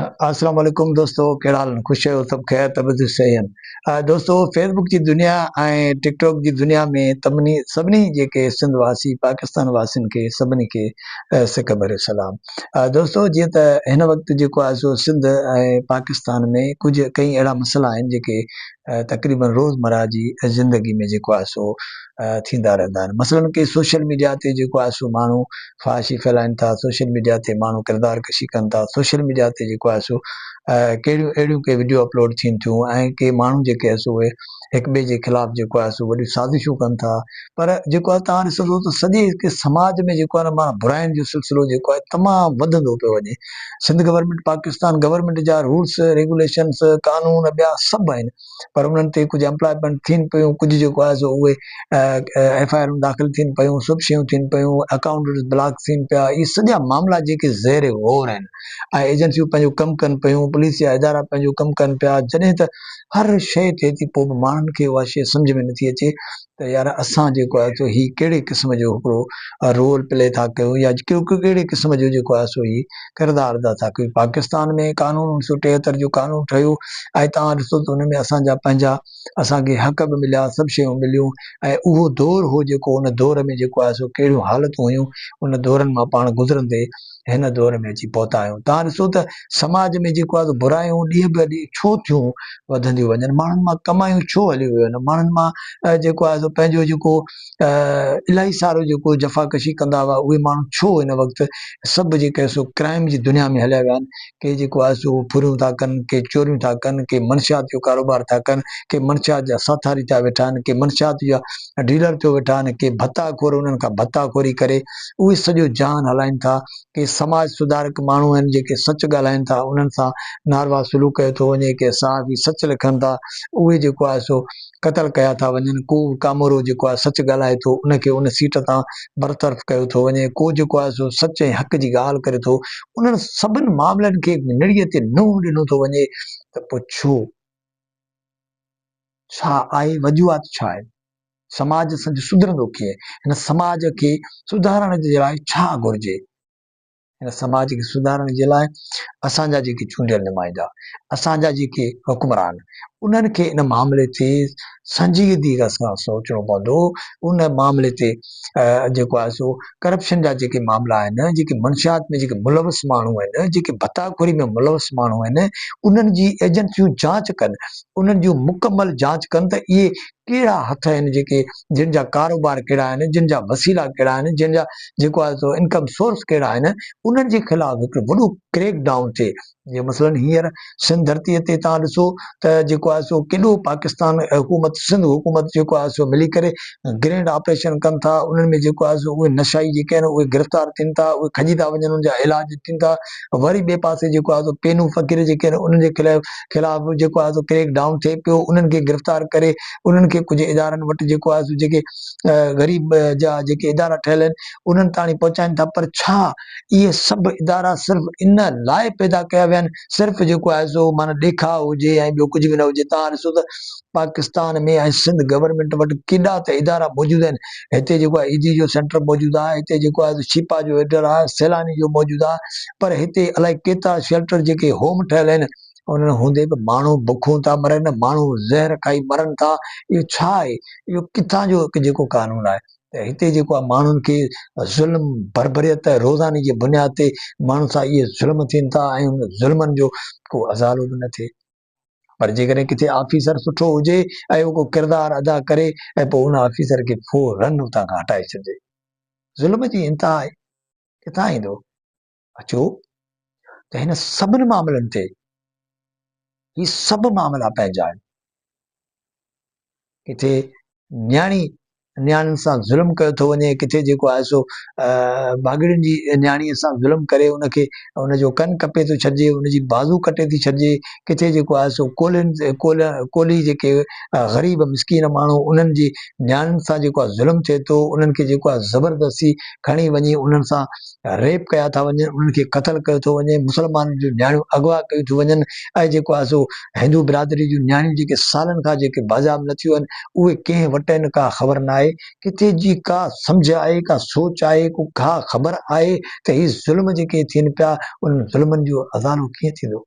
अस्सलाम वालेकुम दोस्तों, कहिड़ा हाल आहिनि? ख़ुशि आहियो? सभु ख़ैर, तबियतूं सही आहिनि? दोस्तों, फेसबुक जी दुनिया ऐं टिकटॉक जी दुनिया में सभिनी जेके सिंध वासी पाकिस्तान वासियुनि खे सभिनी खे सिक भरियो सलाम। दोस्तों, जीअं त हिन वक़्तु जेको आहे सो सिंध ऐं पाकिस्तान में कुझु कई अहिड़ा मसइला आहिनि जेके तक़रीबन रोज़मर्रा जी ज़िंदगी में जेको आहे सो थींदा रहंदा आहिनि। मसलन कि सोशल मीडिया ते जेको आहे सो माण्हू फहाशी फैलाइनि था, सोशल मीडिया ते माण्हू किरदार कशी कनि था, सोशल मीडिया ते जेको आहे सो कहिड़ियूं अहिड़ियूं के वीडियो अपलोड थियनि थियूं ऐं के माण्हू जेके आहे सो उहे हिक ॿिए जे ख़िलाफ़ु जेको आहे सो वॾियूं साज़िशूं कनि था। पर जेको आहे तव्हां ॾिसंदो त सॼे हिकु समाज में जेको आहे न माना बुराइनि जो सिलसिलो जेको आहे तमामु वधंदो पियो वञे। सिंध गवर्नमेंट पाकिस्तान गवर्नमेंट जा रूल्स रेगुलेशन्स कानून ॿिया सभु आहिनि, पर उन्हनि ते कुझु एम्प्लॉयमेंट थियनि पियूं, कुझु जेको आहे सो उहे एफआईआर दाख़िल थियनि पियूं, सभु शयूं थियनि पियूं, अकाउंट ब्लॉक थियनि पिया। इहे सॼा मामला जेके ज़ेर गौर आहिनि ऐं एजेंसियूं पंहिंजो कमु कनि पियूं, पुलिस जा इदारा पंहिंजो कमु कनि पिया। जॾहिं त हर शइ थिए थी, पोइ बि माण्हुनि खे उहा शइ सम्झ में नथी अचे त यार असां जेको आहे सो हीउ कहिड़े क़िस्म जो हिकिड़ो रोल प्ले था कयूं या कहिड़े क़िस्म जो जेको आहे सो हीउ किरदारु अदा था कयूं। पाकिस्तान में कानून 1973 जो कानून ठहियो ऐं तव्हां ॾिसो त हुन में असांजा पंहिंजा असांखे हक़ बि मिलिया, सभु शयूं मिलियूं ऐं उहो दौरु हो जेको उन दौर में जेको आहे सो कहिड़ियूं हालतूं हुयूं, उन दौरनि मां पाण गुज़रंदे हिन दौर में अची पहुता आहियूं। तव्हां ॾिसो त समाज में जेको आहे बुरायूं ॾींहं ॿ ॾींहं छो थियूं वधंदियूं वञनि, माण्हुनि मां कमायूं छो हली वियूं आहिनि, माण्हुनि मां जेको आहे सो पंहिंजो जेको इलाही सारो जेको जफ़ाकशी कंदा हुआ उहे माण्हू छो हिन वक़्तु सभु जेके सो क्राइम जी दुनिया में हलिया विया आहिनि। के जेको आहे सो फुरियूं था कनि, के चोरियूं था कनि, के मनशियात जो कारोबार था कनि, के मनशियात जा साथारी था वेठा आहिनि, के मनशियात जा डीलर थियो वेठा आहिनि, के भत्ताखोर उन्हनि खां भत्ताखोरी करे उहे सॼो जान हलाइनि था। के समाज सुधारक माण्हू आहिनि जेके सच ॻाल्हाइनि था, उन्हनि सां नारवा सलूक कयो थो वञे, के साफ़ सच लिखनि था उहे जेको आहे सो क़तल कया था वञनि। को कामोरो जेको आहे सच ॻाल्हाए थो उनखे उन सीट तां बरतरफ़ कयो थो वञे, को जेको आहे सो सच ऐं हक़ जी ॻाल्हि करे थो। उन्हनि सभिनि मामलनि खे निड़ीअ ते नुंहुं ॾिनो थो वञे त पोइ छा आहे वजूहात छा आहे? समाज असांजो सुधरंदो कीअं? हिन समाज खे सुधारण जे लाइ छा घुरिजे? हिन समाज खे सुधारण जे लाइ असांजा जेके चूंडियल नुमाइंदा, असांजा जेके हुक्मरान, उन्हनि खे इन मामले ते संजीदगीअ सां सोचणो पवंदो। उन मामले ते जेको आहे सो करप्शन जा जेके मामला आहिनि, जेके मंशियात में जेके मुलवस माण्हू आहिनि, जेके भत्ताखोरी में मुलवस माण्हू आहिनि, उन्हनि जी एजेंसियूं जांच कनि, उन्हनि जूं मुकमल जांच कनि त इहे कहिड़ा हथ आहिनि जेके जिन जा कारोबार कहिड़ा आहिनि, जिन जा वसीला कहिड़ा आहिनि, जिन जा जेको आहे सो इनकम सोर्स कहिड़ा आहिनि, उन्हनि जे ख़िलाफ़ हिकिड़ो वॾो क्रैक डाउन थिए। जीअं मसलन हींअर सिंध धरतीअ ते तव्हां ॾिसो त जेको आहे सो केॾो पाकिस्तान हुकूमत सिंध हुकूमत जेको आहे सो मिली करे ग्रैंड ऑपरेशन कनि था। उन्हनि में जेको आहे सो उहे नशाई जेके आहिनि उहे गिरफ़्तार थियनि था, उहे खजी था वञनि, उनजा इलाज थियनि था। वरी ॿिए पासे जेको आहे सो पेनू फ़कीर जेके आहिनि उन्हनि जे ख़िलाफ़ जेको आहे सो क्रैक डाउन थिए पियो, उन्हनि खे गिरफ़्तार करे उन्हनि खे कुझु इदारनि वटि जेको आहे सो जेके ग़रीब जा जेके इदारा ठहियल आहिनि उन्हनि ताणी पहुचाइनि था। पर छा इहे सभु इदारा सिर्फ़ु इन लाइ पैदा कया विया आहिनि सिर्फ़ु जेको आहे सो माना ॾेखाव हुजे ऐं ॿियो कुझु बि न हुजे? तव्हां ॾिसो त पाकिस्तान में ऐं सिंध गवर्नमेंट वटि केॾा त इदारा मौजूदु आहिनि। हिते जेको आहे ईदी जो सेंटर मौजूदु आहे, हिते जेको आहे शिपा जो इडर आहे, सैलानी जो मौजूदु आहे, पर हिते अलाए केतिरा शेल्टर जेके होम ठहियल आहिनि, उन्हनि हूंदे बि माण्हू बुखूं था मरनि, माण्हू ज़हर खाई मरनि था। इहो छा आहे? इहो किथां जो जेको कानून आहे? त हिते जेको आहे माण्हुनि खे ज़ुल्म बरबरियत रोज़ानी जे बुनियाद ते माण्हुनि सां इहे ज़ुल्म थियनि था ऐं उन ज़ुल्मनि जो को अज़ालो बि न थिए। पर जेकॾहिं किथे ऑफिसर सुठो हुजे ऐं उहो को किरदारु अदा करे ऐं पोइ उन ऑफिसर खे फौरन उतां खां हटाए छॾिजे, ज़ुल्म जी इंतिहा आहे। किथां ईंदो? अचो त हिन सभिनि मामलनि ते ही सभु मामला पंहिंजा आहिनि। किथे नियाणियुनि सां ज़ुल्म कयो थो वञे, किथे जेको आहे सो भाॻड़ियुनि जी नियाणीअ सां ज़ुल्म करे उनखे उनजो कनु कपे थो छॾिजे, उनजी बाज़ू कटे थी छॾिजे। किथे जेको आहे सो कोली जेके ग़रीब मिसकीन माण्हू उन्हनि जी नियाणियुनि सां जेको आहे ज़ुल्म थिए थो, उन्हनि खे जेको आहे ज़बरदस्ती खणी वञी उन्हनि सां रेप कया था वञनि, उन्हनि खे क़तल कयो थो वञे, मुस्लमाननि जूं नियाणियूं अगवा कयूं थियूं वञनि ऐं जेको आहे सो हिंदू बिरादरी जूं नियाणियूं जेके सालनि खां जेके बाज़ाब न थियूं आहिनि उहे कंहिं वटि आहिनि का ख़बर न आहे। किथे जी का सम्झ आहे, का सोच आहे, का ख़बर आहे त ही ज़ुल्म जेके थियनि पिया उन्हनि ज़ुल्मनि जो अज़ालो कीअं थींदो?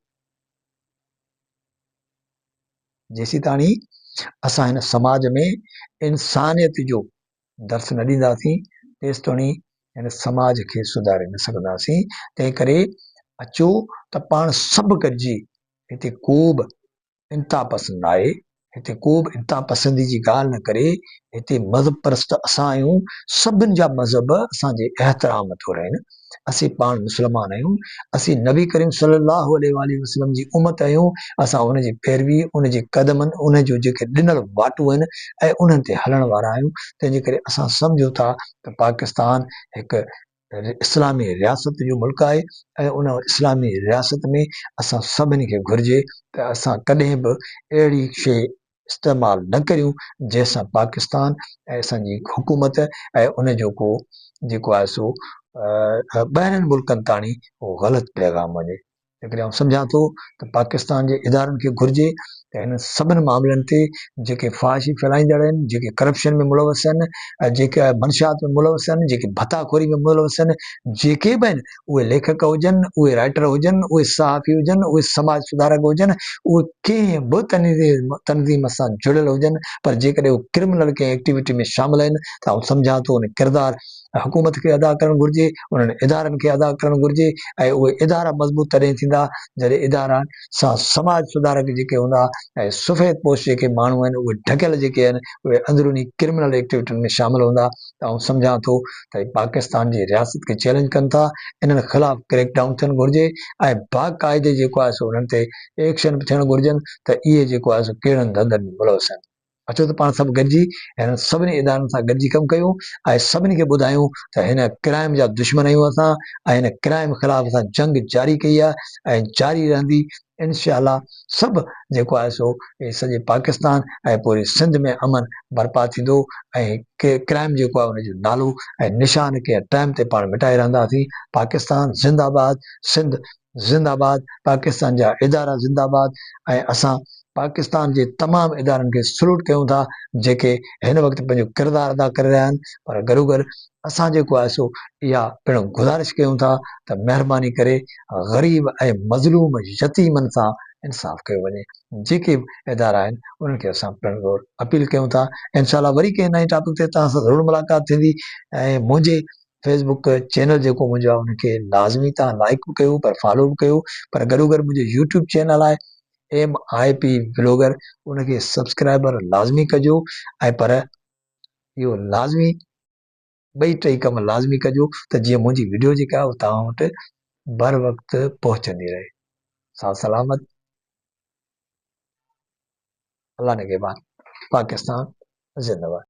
जेसीं ताणी असां हिन समाज में इंसानियत जो दर्स न ॾींदासीं तेसि ताणी हिन समाज खे सुधारे न सघंदासीं। तंहिं करे अचो त पाण सभु गॾिजी, हिते को बि इंता पसंद न आहे, हिते को बि इंता पसंदी जी ॻाल्हि न करे। हिते मज़हब परस्त असां आहियूं, सभिनि जा मज़हब असांजे एहतराम थोरनि। असीं पाण मुस्लमान आहियूं, असीं नबी करीम सल्लल्लाहु अलैहि वसल्लम जी उम्मत आहियूं। असां उनजी पैरवी, उनजे क़दमनि, उनजो जेके ॾिनल वाटूं आहिनि ऐं उन्हनि ते हलण वारा आहियूं। तंहिंजे करे असां सम्झूं था त पाकिस्तान हिकु इस्लामी रियासत जो मुल्क आहे ऐं उन इस्लामी रियासत में असां सभिनी खे घुरिजे त असां कॾहिं बि अहिड़ी शइ इस्तेमालु न करियूं जंहिंसां पाकिस्तान ऐं असांजी हुकूमत ऐं उनजो को जेको आहे सो ॿाहिरिनि मुल्कनि ताणी उहो ग़लति पैगाम वञे। तंहिं करे आउं सम्झां थो त पाकिस्तान जे इदारनि खे घुरिजे त हिन सभिनि मामलनि ते जेके फ़ाहिशी फैलाईंदड़ आहिनि, जेके करप्शन में मुलवस आहिनि, जेके मंशियात में मुलवस आहिनि, जेके भताखोरी में मुलवस आहिनि, जेके बि आहिनि, उहे लेखक हुजनि, उहे राइटर हुजनि, उहे सहाफ़ी हुजनि, उहे समाज सुधारक हुजनि, उहे कंहिं बि तनज़ीम सां जुड़ियल हुजनि, पर जेकॾहिं उहे क्रिमिनल कंहिं एक्टिविटी में शामिल आहिनि त आउं सम्झां थो उन किरदारु हुकूमत खे अदा करणु घुरिजे, उन्हनि इदारनि खे अदा करणु घुरिजे। ऐं उहे इदारा मज़बूत तॾहिं थींदा जॾहिं इदारा सां समाज सुधारक जेके हूंदा ऐं सफ़ेद पोश जेके माण्हू आहिनि, उहे ढकियल जेके आहिनि, उहे अंदरूनी क्रिमिनल एक्टिविटियुनि में शामिल हूंदा। त आउं सम्झां थो त पाकिस्तान जी रियासत खे चैलेंज कनि था, इन्हनि ख़िलाफ़ु क्रैकडाउन थियणु घुरिजे ऐं बाक़ाइदे जेको आहे सो उन्हनि ते एक्शन बि थियणु घुरिजनि त इहे जेको आहे सो कहिड़नि धंधनि में मुलवस आहिनि। अचो त पाण सभु गॾिजी हिन सभिनी इदारनि सां गॾिजी कमु कयूं ऐं सभिनी खे ॿुधायूं त हिन क्राइम जा दुश्मन आहियूं असां ऐं हिन क्राइम ख़िलाफ़ु असां जंग जारी कई आहे ऐं जारी रहंदी इनशा अल्लाह। सभु जेको आहे सो सॼे पाकिस्तान ऐं पूरे सिंध में अमन बर्पा थींदो ऐं क्राइम जेको आहे उनजो नालो ऐं निशान खे टाइम ते पाण मिटाए रहंदासीं। पाकिस्तान ज़िंदाबाद, सिंध ज़िंदाबाद, पाकिस्तान जा इदारा ज़िंदाबाद। ऐं असां पाकिस्तान जे तमामु इदारनि खे सलूट कयूं था जेके हिन वक़्तु पंहिंजो किरदारु अदा करे रहिया आहिनि, पर गॾोगॾु असां जेको आहे सो इहा पिणु गुज़ारिश कयूं था त महिरबानी करे ग़रीब ऐं मज़लूम यतीमनि सां इंसाफ़ कयो वञे। जेके बि इदारा आहिनि उन्हनि खे असां पिणु अपील कयूं था। इनशा अल्लाह वरी कंहिं नए टॉपिक ते तव्हां सां ज़रूरु मुलाक़ात थींदी। ऐं मुंहिंजे फेसबुक चैनल जेको मुंहिंजो आहे उनखे लाज़मी तव्हां लाइक बि कयो, पर फॉलो बि कयो, पर गॾोगॾु मुंहिंजो यूट्यूब चैनल आहे MIP व्लॉगर, उनखे सब्सक्राइबर लाज़मी कजो। ऐं पर इहो लाज़मी ॿई टई कम लाज़मी कजो त जीअं मुंहिंजी वीडियो जेका आहे उहो तव्हां वटि बर वक़्तु पहुचंदी रहे। सां सलामत, अल्लाह निगहबान, पाकिस्तान ज़िंदाबाद।